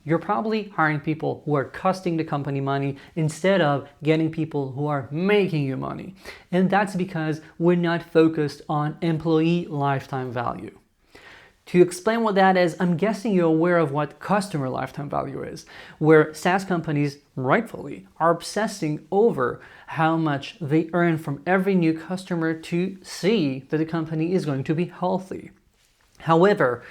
you're probably hiring people who are costing the company money instead of getting people who are making you money. And that's because we're not focused on employee lifetime value. To explain what that is, I'm guessing you're aware of what customer lifetime value is, where SaaS companies, rightfully, are obsessing over how much they earn from every new customer to see that the company is going to be healthy. However,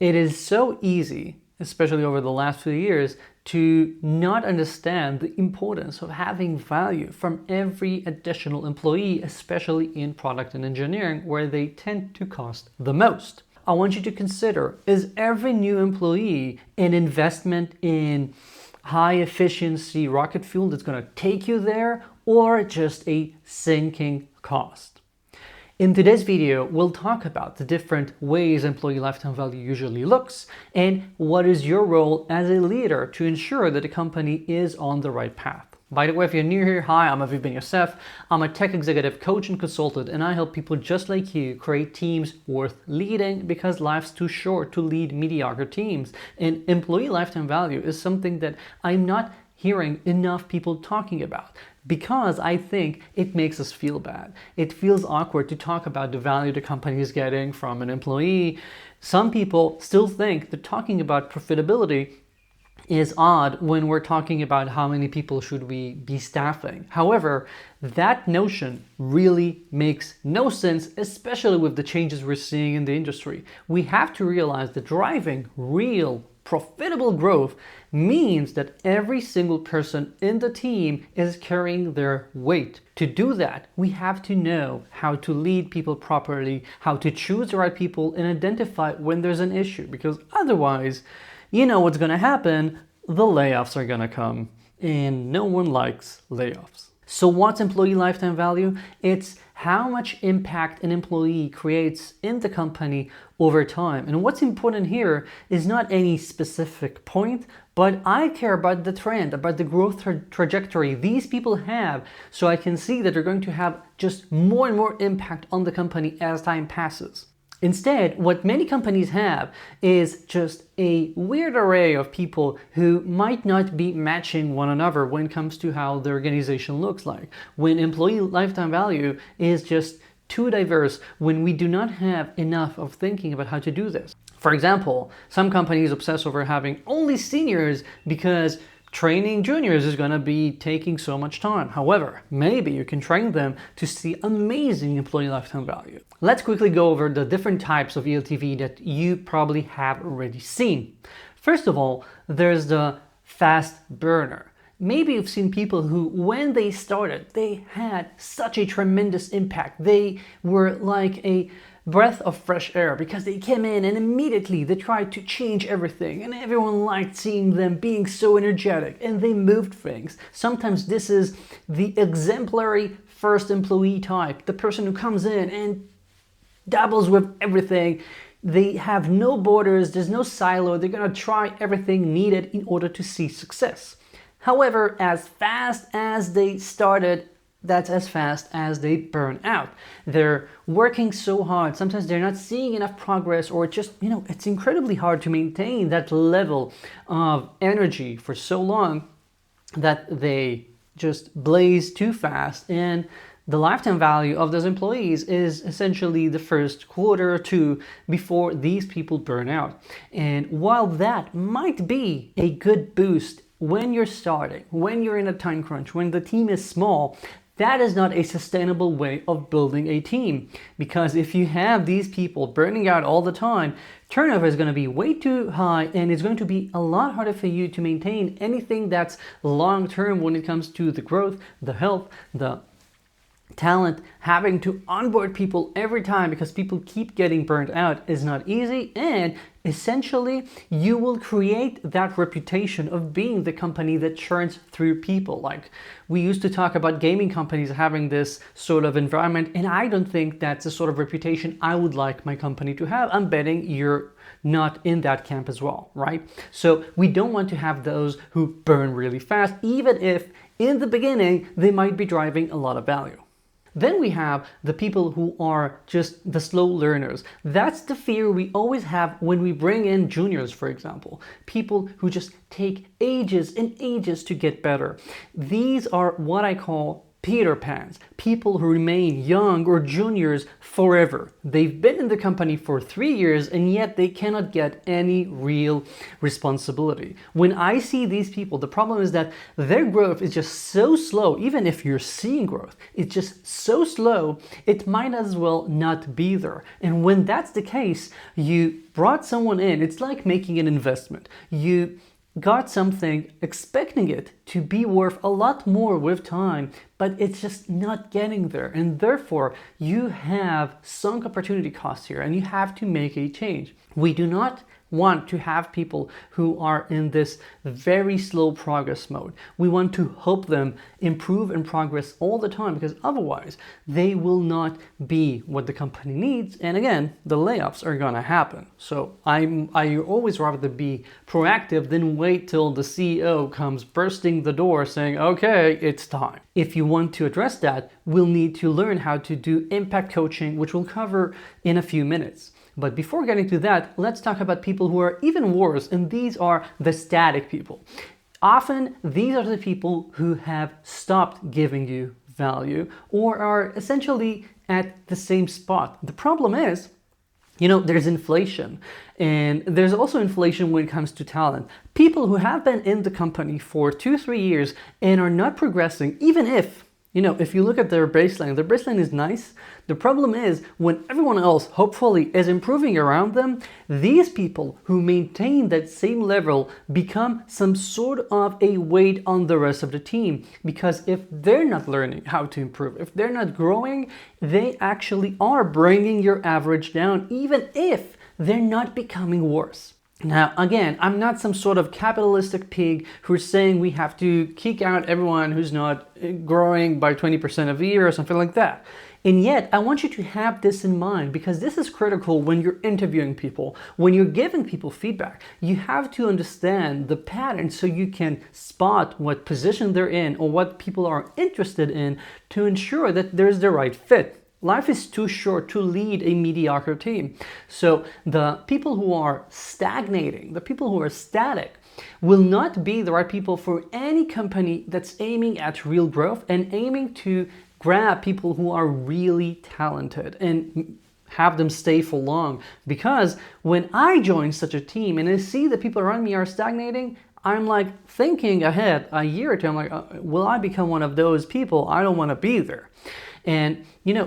it is so easy, especially over the last few years, to not understand the importance of having value from every additional employee, especially in product and engineering, where they tend to cost the most. I want you to consider, is every new employee an investment in high efficiency rocket fuel that's going to take you there, or just a sinking cost? In today's video, we'll talk about the different ways employee lifetime value usually looks and what is your role as a leader to ensure that the company is on the right path. By the way, if you're new here, hi, I'm Aviv Ben-Yosef. I'm a tech executive coach and consultant, and I help people just like you create teams worth leading because life's too short to lead mediocre teams. And employee lifetime value is something that I'm not hearing enough people talking about because I think it makes us feel bad. It feels awkward to talk about the value the company is getting from an employee. Some people still think that talking about profitability is odd when we're talking about how many people should we be staffing. However, that notion really makes no sense, especially with the changes we're seeing in the industry. We have to realize that driving real profitable growth means that every single person in the team is carrying their weight. To do that, we have to know how to lead people properly, how to choose the right people, and identify when there's an issue, because otherwise, you know what's going to happen, the layoffs are going to come, and no one likes layoffs. So what's employee lifetime value? It's how much impact an employee creates in the company over time. And what's important here is not any specific point, but I care about the trend, about the growth trajectory these people have, so I can see that they're going to have just more and more impact on the company as time passes. Instead, what many companies have is just a weird array of people who might not be matching one another when it comes to how the organization looks like. When employee lifetime value is just too diverse, when we do not have enough of thinking about how to do this. For example, some companies obsess over having only seniors because training juniors is going to be taking so much time. However, maybe you can train them to see amazing employee lifetime value. Let's quickly go over the different types of eLTV that you probably have already seen. First of all, there's the fast burner. Maybe you've seen people who, when they started, they had such a tremendous impact. They were like a breath of fresh air because they came in and immediately they tried to change everything, and everyone liked seeing them being so energetic, and they moved things. Sometimes this is the exemplary first employee type, the person who comes in and dabbles with everything. They have no borders, there's no silo, they're gonna try everything needed in order to see success. However, as fast as they started, that's as fast as they burn out. They're working so hard. Sometimes they're not seeing enough progress, or just, it's incredibly hard to maintain that level of energy for so long that they just blaze too fast. And the lifetime value of those employees is essentially the first quarter or two before these people burn out. And while that might be a good boost when you're starting, when you're in a time crunch, when the team is small, that is not a sustainable way of building a team, because if you have these people burning out all the time, turnover is going to be way too high, and it's going to be a lot harder for you to maintain anything that's long-term when it comes to the growth, the health, the talent. Having to onboard people every time because people keep getting burnt out is not easy, and essentially you will create that reputation of being the company that churns through people. Like, we used to talk about gaming companies having this sort of environment, and I don't think that's the sort of reputation I would like my company to have. I'm betting you're not in that camp as well, right? So we don't want to have those who burn really fast, even if in the beginning they might be driving a lot of value. Then we have the people who are just the slow learners. That's the fear we always have when we bring in juniors, for example. People who just take ages and ages to get better. These are what I call Peter Pans, people who remain young or juniors forever. They've been in the company for 3 years and yet they cannot get any real responsibility. When I see these people, the problem is that their growth is just so slow. Even if you're seeing growth, it's just so slow, it might as well not be there. And when that's the case, you brought someone in, it's like making an investment. You got something expecting it to be worth a lot more with time, but it's just not getting there. And therefore, you have sunk opportunity costs here and you have to make a change. We do not want to have people who are in this very slow progress mode. We want to help them improve and progress all the time, because otherwise they will not be what the company needs. And again, the layoffs are gonna happen. So I always rather be proactive than wait till the CEO comes bursting the door saying, okay, it's time. If you want to address that, we'll need to learn how to do impact coaching, which we'll cover in a few minutes. But before getting to that, let's talk about people who are even worse, and these are the static people. Often, these are the people who have stopped giving you value or are essentially at the same spot. The problem is, there's inflation, and there's also inflation when it comes to talent. People who have been in the company for 2-3 years and are not progressing, even if you look at their baseline is nice. The problem is when everyone else hopefully is improving around them, these people who maintain that same level become some sort of a weight on the rest of the team. Because if they're not learning how to improve, if they're not growing, they actually are bringing your average down, even if they're not becoming worse. Now, again, I'm not some sort of capitalistic pig who's saying we have to kick out everyone who's not growing by 20% a year or something like that. And yet, I want you to have this in mind, because this is critical when you're interviewing people. When you're giving people feedback, you have to understand the pattern so you can spot what position they're in or what people are interested in to ensure that there's the right fit. Life is too short to lead a mediocre team. So the people who are stagnating, the people who are static, will not be the right people for any company that's aiming at real growth and aiming to grab people who are really talented and have them stay for long. Because when I join such a team and I see the people around me are stagnating, I'm like thinking ahead a year or two. I'm like, will I become one of those people? I don't want to be there. And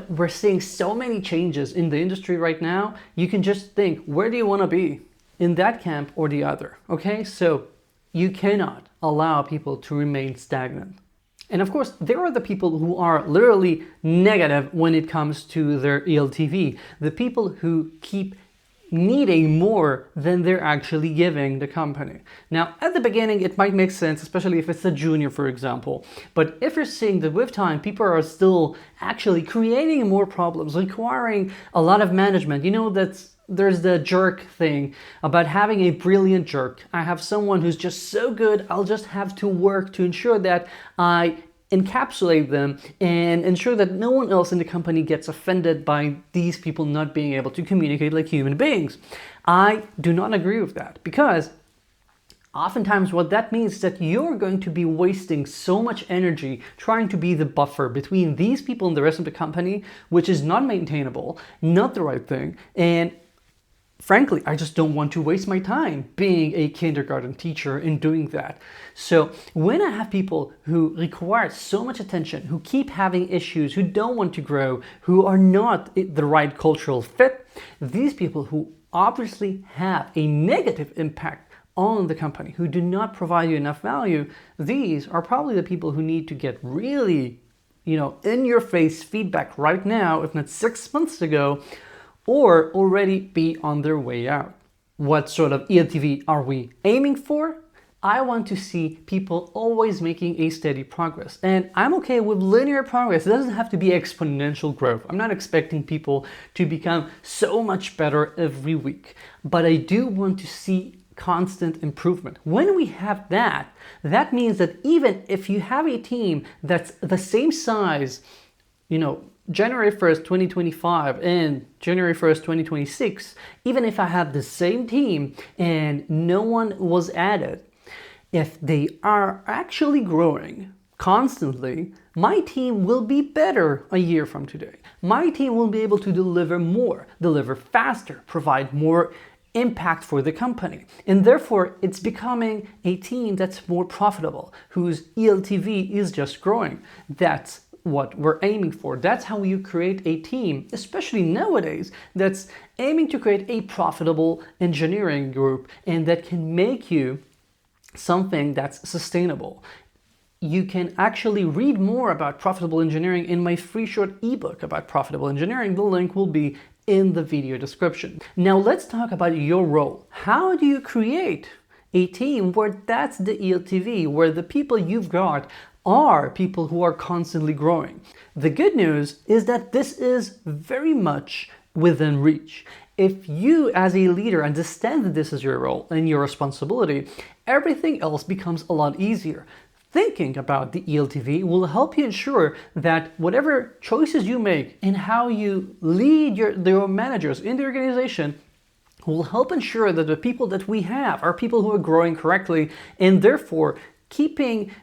we're seeing so many changes in the industry right now. You can just think, where do you want to be? In that camp or the other, okay? So you cannot allow people to remain stagnant. And of course, there are the people who are literally negative when it comes to their eLTV. The people who keep needing more than they're actually giving the company. Now, at the beginning, it might make sense, especially if it's a junior, for example. But if you're seeing that with time, people are still actually creating more problems, requiring a lot of management. There's the jerk thing about having a brilliant jerk. I have someone who's just so good, I'll just have to work to ensure that I encapsulate them and ensure that no one else in the company gets offended by these people not being able to communicate like human beings. I do not agree with that, because oftentimes what that means is that you're going to be wasting so much energy trying to be the buffer between these people and the rest of the company, which is not maintainable, not the right thing. And frankly, I just don't want to waste my time being a kindergarten teacher and doing that. So when I have people who require so much attention, who keep having issues, who don't want to grow, who are not the right cultural fit, these people who obviously have a negative impact on the company, who do not provide you enough value, these are probably the people who need to get really, in your face feedback right now, if not 6 months ago, or already be on their way out. What sort of eLTV are we aiming for? I want to see people always making a steady progress. And I'm okay with linear progress. It doesn't have to be exponential growth. I'm not expecting people to become so much better every week. But I do want to see constant improvement. When we have that, that means that even if you have a team that's the same size, January 1st, 2025 and January 1st, 2026, even if I have the same team and no one was added, if they are actually growing constantly, my team will be better a year from today. My team will be able to deliver more, deliver faster, provide more impact for the company. And therefore, it's becoming a team that's more profitable, whose eLTV is just growing. That's what we're aiming for. That's how you create a team, especially nowadays, that's aiming to create a profitable engineering group and that can make you something that's sustainable. You can actually read more about profitable engineering in my free short ebook about profitable engineering. The link will be in the video description. Now let's talk about your role. How do you create a team where that's the eLTV, where the people you've got are people who are constantly growing? The good news is that this is very much within reach. If you as a leader understand that this is your role and your responsibility, everything else becomes a lot easier. Thinking about the eLTV will help you ensure that whatever choices you make and how you lead your managers in the organization will help ensure that the people that we have are people who are growing correctly and therefore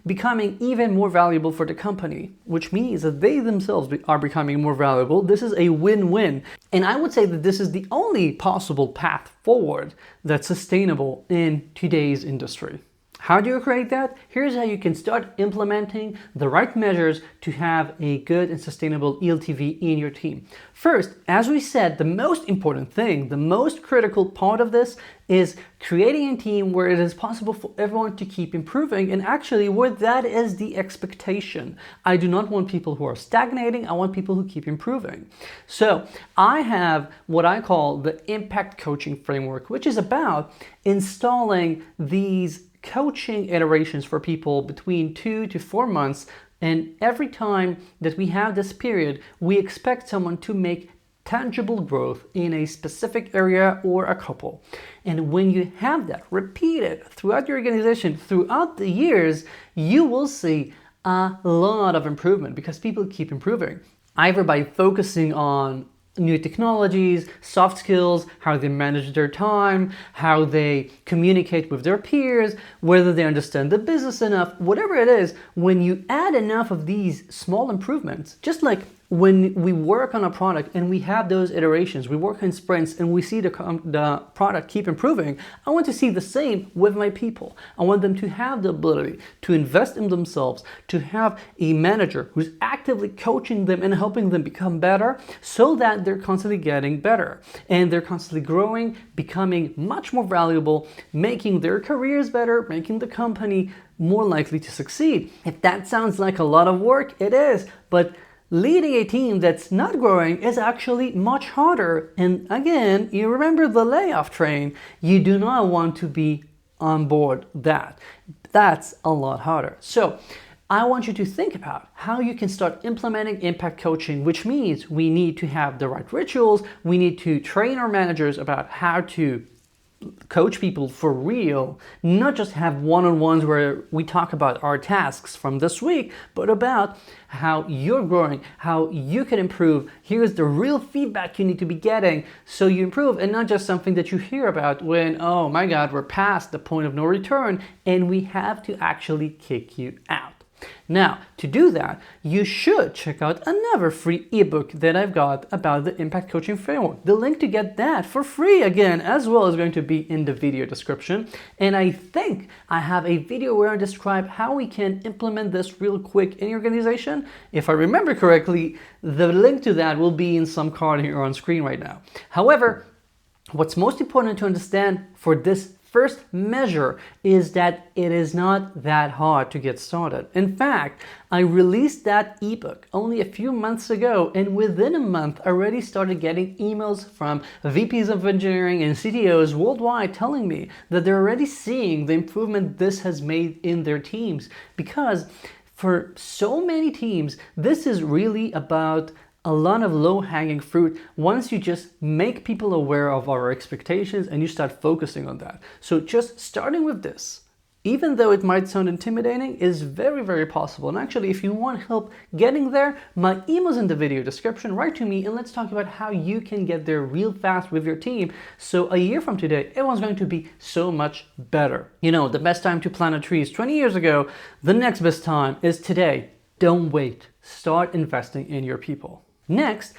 becoming even more valuable for the company, which means that they themselves are becoming more valuable. This is a win-win. And I would say that this is the only possible path forward that's sustainable in today's industry. How do you create that? Here's how you can start implementing the right measures to have a good and sustainable eLTV in your team. First, as we said, the most important thing, the most critical part of this is creating a team where it is possible for everyone to keep improving and actually where that is the expectation. I do not want people who are stagnating. I want people who keep improving. So I have what I call the impact coaching framework, which is about installing these coaching iterations for people between 2 to 4 months. And every time that we have this period, we expect someone to make tangible growth in a specific area or a couple. And when you have that repeated throughout your organization, throughout the years, you will see a lot of improvement because people keep improving, either by focusing on new technologies, soft skills, how they manage their time, how they communicate with their peers, whether they understand the business enough, whatever it is. When you add enough of these small improvements, just like when we work on a product and we have those iterations, we work in sprints and we see the product keep improving, I want to see the same with my people. I want them to have the ability to invest in themselves, to have a manager who's actively coaching them and helping them become better so that they're constantly getting better and they're constantly growing, becoming much more valuable, making their careers better, making the company more likely to succeed. If that sounds like a lot of work, it is, but leading a team that's not growing is actually much harder. And again, you remember the layoff train. You do not want to be on board that. That's a lot harder. So I want you to think about how you can start implementing impact coaching, which means we need to have the right rituals. We need to train our managers about how to coach people for real, not just have one-on-ones where we talk about our tasks from this week, but about how you're growing, how you can improve. Here's the real feedback you need to be getting so you improve, and not just something that you hear about when, oh my God, we're past the point of no return and we have to actually kick you out. Now, to do that, you should check out another free ebook that I've got about the impact coaching framework. The link to get that for free again, as well, is going to be in the video description. And I think I have a video where I describe how we can implement this real quick in your organization. If I remember correctly, the link to that will be in some card here on screen right now. However, what's most important to understand for this first measure is that it is not that hard to get started. In fact, I released that ebook only a few months ago, and within a month I already started getting emails from VPs of engineering and CTOs worldwide telling me that they're already seeing the improvement this has made in their teams. Because for so many teams, this is really about a lot of low-hanging fruit once you just make people aware of our expectations and you start focusing on that. So just starting with this even though it might sound intimidating, is very, very possible. And actually, if you want help getting there, my email's in the video description. Write to me and let's talk about how you can get there real fast with your team. So a year from today, everyone's going to be so much better. You know, the best time to plant a tree is 20 years ago. The next best time is today. Don't wait. Start investing in your people. Next,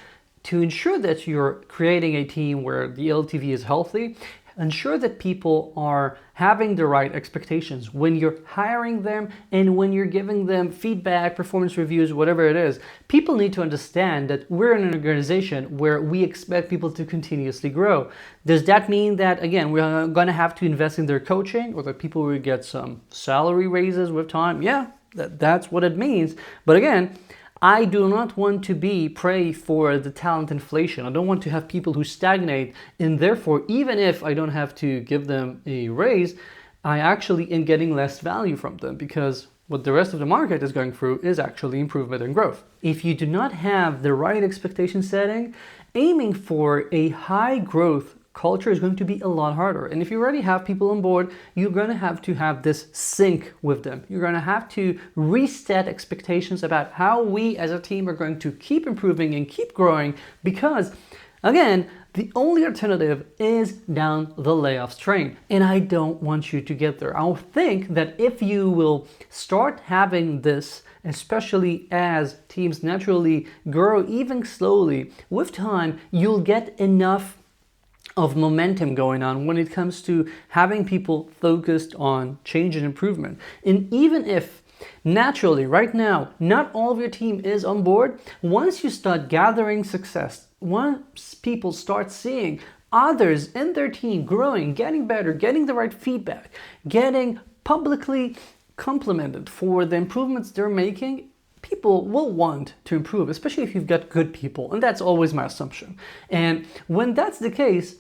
to ensure that you're creating a team where the eLTV is healthy, ensure that people are having the right expectations when you're hiring them and when you're giving them feedback, performance reviews, whatever it is. People need to understand that we're in an organization where we expect people to continuously grow. Does that mean that, again, we're going to have to invest in their coaching, or that people will get some salary raises with time? Yeah, that's what it means. But again, I do not want to be prey for the talent inflation. I don't want to have people who stagnate, and therefore, even if I don't have to give them a raise, I actually am getting less value from them, because what the rest of the market is going through is actually improvement and growth. If you do not have the right expectation setting, aiming for a high growth culture is going to be a lot harder. And if you already have people on board, you're going to have this sync with them. You're going to have to reset expectations about how we as a team are going to keep improving and keep growing, because again, the only alternative is down the layoffs train. And I don't want you to get there. I think that if you will start having this, especially as teams naturally grow even slowly, with time, you'll get enough of momentum going on when it comes to having people focused on change and improvement. And even if naturally right now not all of your team is on board, once you start gathering success, once people start seeing others in their team growing, getting better, getting the right feedback, getting publicly complimented for the improvements they're making, people will want to improve, especially if you've got good people. And that's always my assumption. And when that's the case,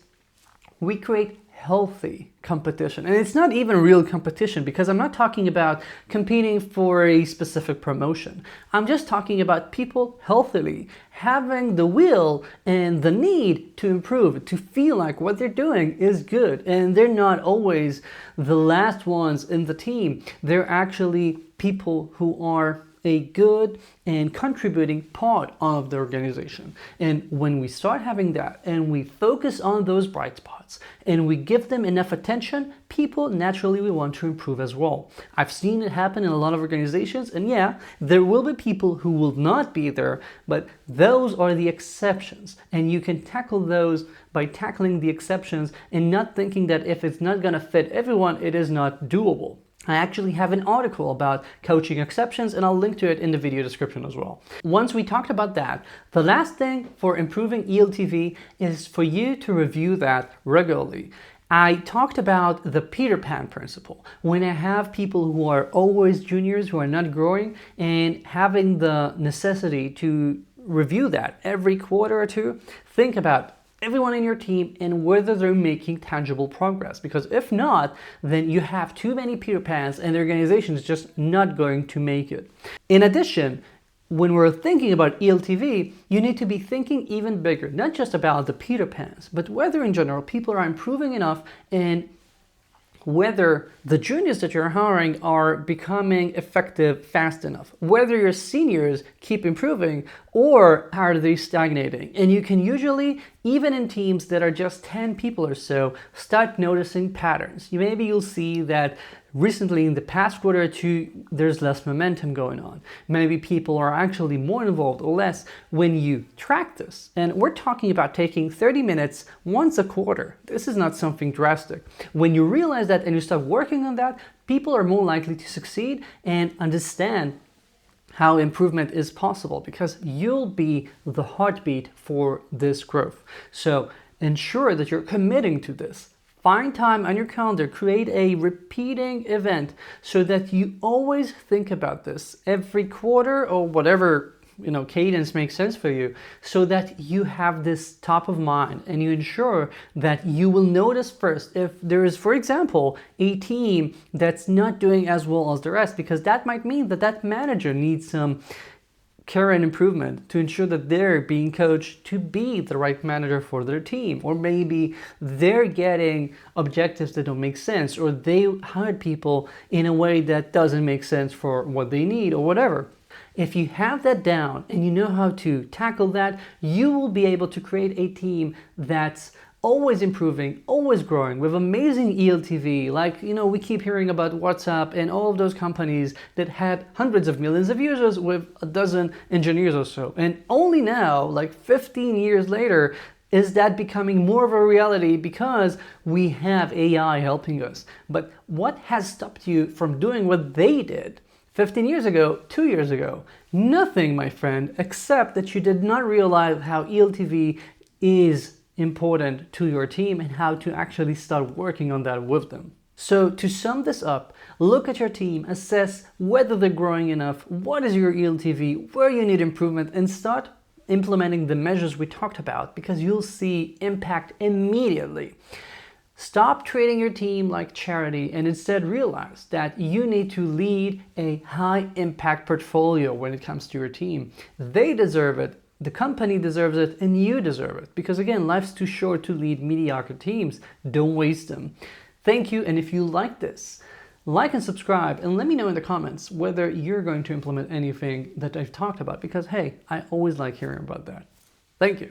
we create healthy competition. And it's not even real competition, because I'm not talking about competing for a specific promotion. I'm just talking about people healthily having the will and the need to improve, to feel like what they're doing is good. And they're not always the last ones in the team. They're actually people who are a good and contributing part of the organization. And when we start having that and we focus on those bright spots and we give them enough attention, people naturally will want to improve as well. I've seen it happen in a lot of organizations, and yeah, there will be people who will not be there, but those are the exceptions. And you can tackle those by tackling the exceptions and not thinking that if it's not going to fit everyone, it is not doable. I actually have an article about coaching exceptions, and I'll link to it in the video description as well. Once we talked about that, the last thing for improving eLTV is for you to review that regularly. I talked about the Peter Pan principle. When I have people who are always juniors, who are not growing, and having the necessity to review that every quarter or two, think about everyone in your team and whether they're making tangible progress. Because if not, then you have too many Peter Pans and the organization is just not going to make it. In addition, when we're thinking about eLTV, you need to be thinking even bigger, not just about the Peter Pans, but whether in general people are improving enough, and whether the juniors that you're hiring are becoming effective fast enough, whether your seniors keep improving or are they stagnating. And you can usually, even in teams that are just 10 people or so, start noticing patterns. Maybe you'll see that recently in the past quarter or two, there's less momentum going on. Maybe people are actually more involved or less when you track this. And we're talking about taking 30 minutes once a quarter. This is not something drastic. When you realize that and you start working on that, people are more likely to succeed and understand how improvement is possible, because you'll be the heartbeat for this growth. So ensure that you're committing to this. Find time on your calendar, create a repeating event so that you always think about this every quarter or whatever cadence makes sense for you, so that you have this top of mind and you ensure that you will notice first if there is, for example, a team that's not doing as well as the rest, because that might mean that that manager needs some care and improvement to ensure that they're being coached to be the right manager for their team. Or maybe they're getting objectives that don't make sense, or they hired people in a way that doesn't make sense for what they need or whatever. If you have that down and you know how to tackle that, you will be able to create a team that's always improving, always growing, with amazing eLTV. Like, we keep hearing about WhatsApp and all of those companies that had hundreds of millions of users with a dozen engineers or so. And only now, like 15 years later, is that becoming more of a reality because we have AI helping us. But what has stopped you from doing what they did 15 years ago, 2 years ago? Nothing, my friend, except that you did not realize how eLTV is important to your team and how to actually start working on that with them. So to sum this up, look at your team, assess whether they're growing enough, what is your eLTV, where you need improvement, and start implementing the measures we talked about, because you'll see impact immediately. Stop treating your team like charity and instead realize that you need to lead a high impact portfolio when it comes to your team. They deserve it, the company deserves it, and you deserve it. Because again, life's too short to lead mediocre teams. Don't waste them. Thank you, and if you like this, like and subscribe, and let me know in the comments whether you're going to implement anything that I've talked about, because hey, I always like hearing about that. Thank you.